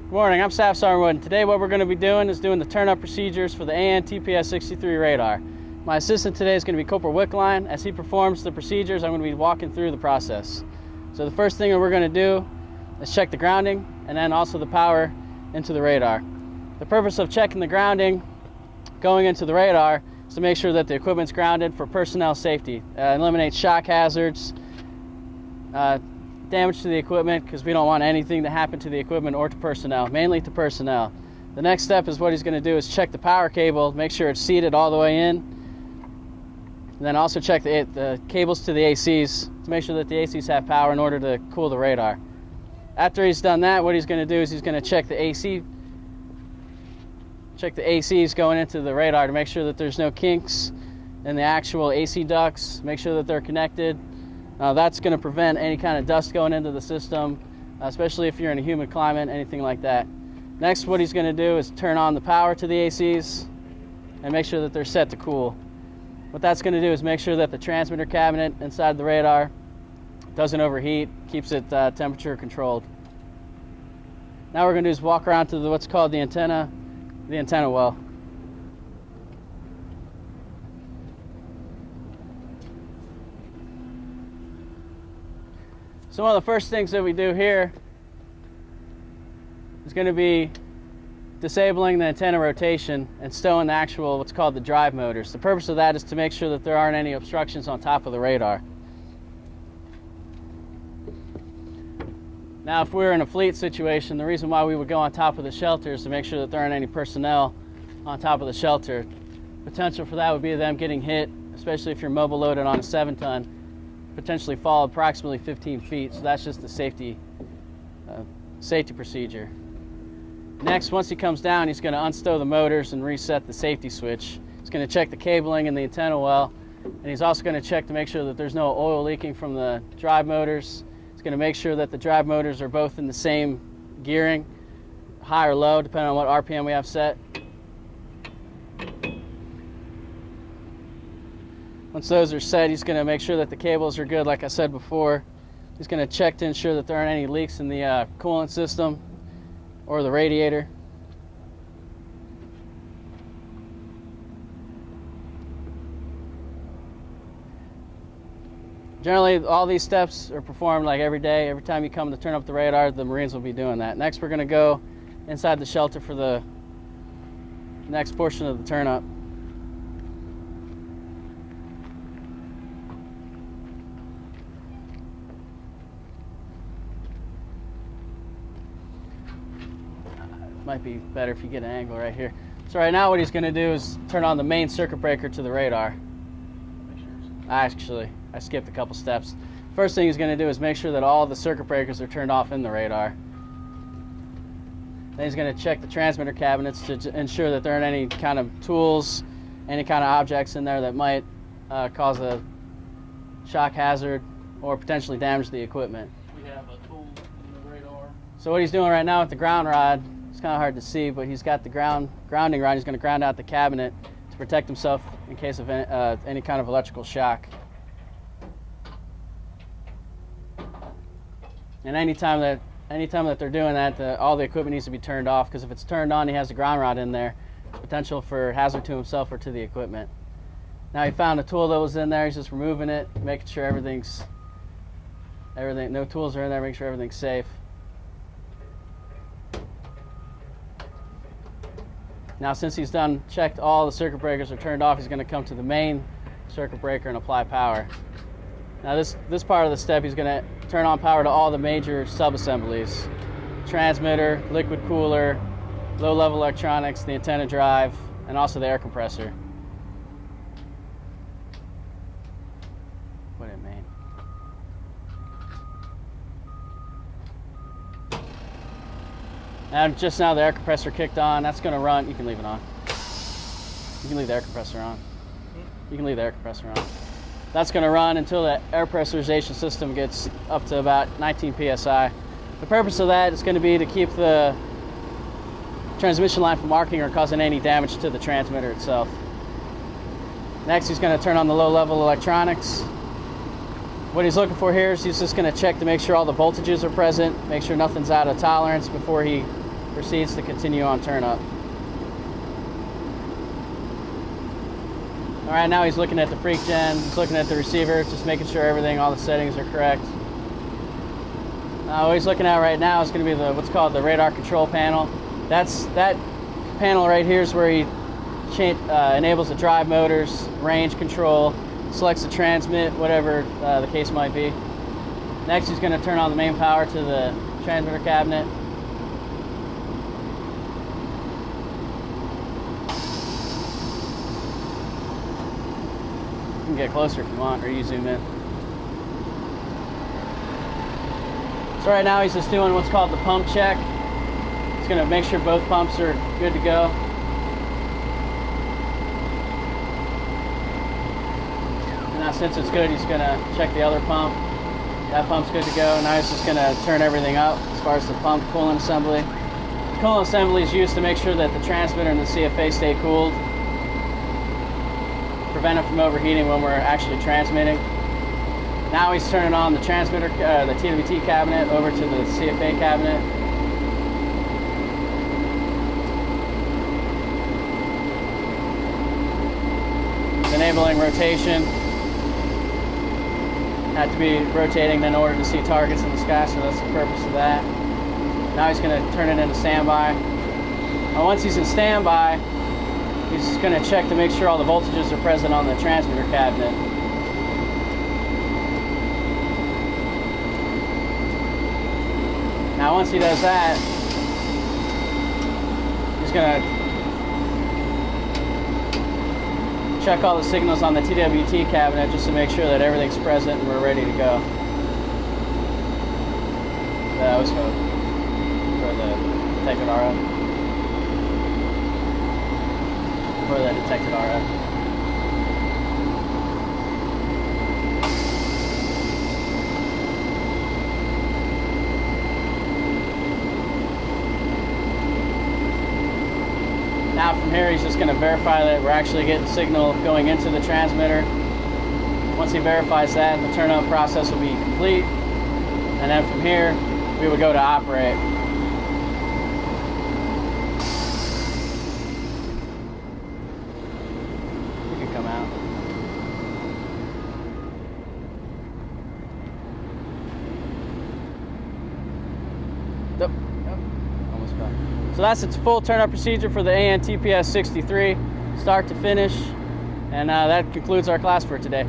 Good morning, I'm Staff Sergeant Wood, and today what we're going to be doing is doing the turn-up procedures for the AN TPS-63 radar. My assistant today is going to be Corporal Wickline. As he performs the procedures, I'm going to be walking through the process. So the first thing that we're going to do is check the grounding and then also the power into the radar. The purpose of checking the grounding going into the radar is to make sure that the equipment's grounded for personnel safety. Eliminates shock hazards, damage to the equipment, because we don't want anything to happen to the equipment or to personnel, mainly to personnel. The next step is what he's going to do is check the power cable, make sure it's seated all the way in, and then also check the cables to the ACs to make sure that the ACs have power in order to cool the radar. After he's done that, what he's going to do is he's going to check the ACs going into the radar to make sure that there's no kinks in the actual AC ducts, make sure that they're connected. That's going to prevent any kind of dust going into the system, especially if you're in a humid climate, anything like that. Next, what he's going to do is turn on the power to the ACs and make sure that they're set to cool. What that's going to do is make sure that the transmitter cabinet inside the radar doesn't overheat, keeps it temperature controlled. Now we're going to do is walk around to what's called the antenna well. So one of the first things that we do here is going to be disabling the antenna rotation and stowing the actual what's called the drive motors. The purpose of that is to make sure that there aren't any obstructions on top of the radar. Now if we were in a fleet situation, the reason why we would go on top of the shelter is to make sure that there aren't any personnel on top of the shelter. Potential for that would be them getting hit, especially if you're mobile loaded on a 7-ton. Potentially fall approximately 15 feet, so that's just the safety procedure. Next, once he comes down, he's going to unstow the motors and reset the safety switch. He's going to check the cabling in the antenna well, and he's also going to check to make sure that there's no oil leaking from the drive motors. He's going to make sure that the drive motors are both in the same gearing, high or low, depending on what RPM we have set. Once those are set, he's going to make sure that the cables are good, like I said before. He's going to check to ensure that there aren't any leaks in the coolant system or the radiator. Generally, all these steps are performed like every day. Every time you come to turn up the radar, the Marines will be doing that. Next, we're going to go inside the shelter for the next portion of the turn up. Might be better if you get an angle right here. So right now what he's going to do is turn on the main circuit breaker to the radar. Actually, I skipped a couple steps. First thing he's going to do is make sure that all the circuit breakers are turned off in the radar. Then he's going to check the transmitter cabinets to ensure that there aren't any kind of tools, any kind of objects in there that might cause a shock hazard or potentially damage the equipment. We have a tool in the radar. So what he's doing right now with the ground rod, it's kind of hard to see, but he's got the grounding rod. He's going to ground out the cabinet to protect himself in case of any kind of electrical shock. And anytime that they're doing that, all the equipment needs to be turned off, because if it's turned on, he has the ground rod in there. There's potential for hazard to himself or to the equipment. Now he found a tool that was in there. He's just removing it, making sure no tools are in there, making sure everything's safe. Now, since he's checked all the circuit breakers are turned off, he's going to come to the main circuit breaker and apply power. Now, this part of the step, he's going to turn on power to all the major sub-assemblies: transmitter, liquid cooler, low-level electronics, the antenna drive, and also the air compressor. What it mean? And just now the air compressor kicked on. That's going to run. You can leave it on. You can leave the air compressor on. You can leave the air compressor on. That's going to run until the air pressurization system gets up to about 19 psi. The purpose of that is going to be to keep the transmission line from arcing or causing any damage to the transmitter itself. Next, he's going to turn on the low-level electronics. What he's looking for here is he's just going to check to make sure all the voltages are present, make sure nothing's out of tolerance before he proceeds to continue on turn up. All right, now he's looking at the freak gen, he's looking at the receiver, just making sure everything, all the settings are correct. What he's looking at right now is going to be what's called the radar control panel. That panel right here is where he enables the drive motors, range control, selects the transmit, whatever the case might be. Next, he's going to turn on the main power to the transmitter cabinet. You can get closer if you want, or you zoom in. So right now he's just doing what's called the pump check. He's going to make sure both pumps are good to go. And now since it's good, he's going to check the other pump. That pump's good to go. Now he's just going to turn everything up as far as the pump coolant assembly. The coolant assembly is used to make sure that the transmitter and the CFA stay cooled. Prevent it from overheating when we're actually transmitting. Now he's turning on the transmitter, the TWT cabinet over to the CFA cabinet. Enabling rotation. Had to be rotating in order to see targets in the sky, so that's the purpose of that. Now he's going to turn it into standby. Now once he's in standby, he's going to check to make sure all the voltages are present on the transmitter cabinet. Now once he does that, he's going to check all the signals on the TWT cabinet just to make sure that everything's present and we're ready to go. That was for the detected RF. For the detected RF. Now from here he's just going to verify that we're actually getting signal going into the transmitter. Once he verifies that, the turn up process will be complete. And then from here we would go to operate. You can come out. Nope. Almost done. So that's its full turn-up procedure for the AN TPS-63, start to finish, and that concludes our class for today.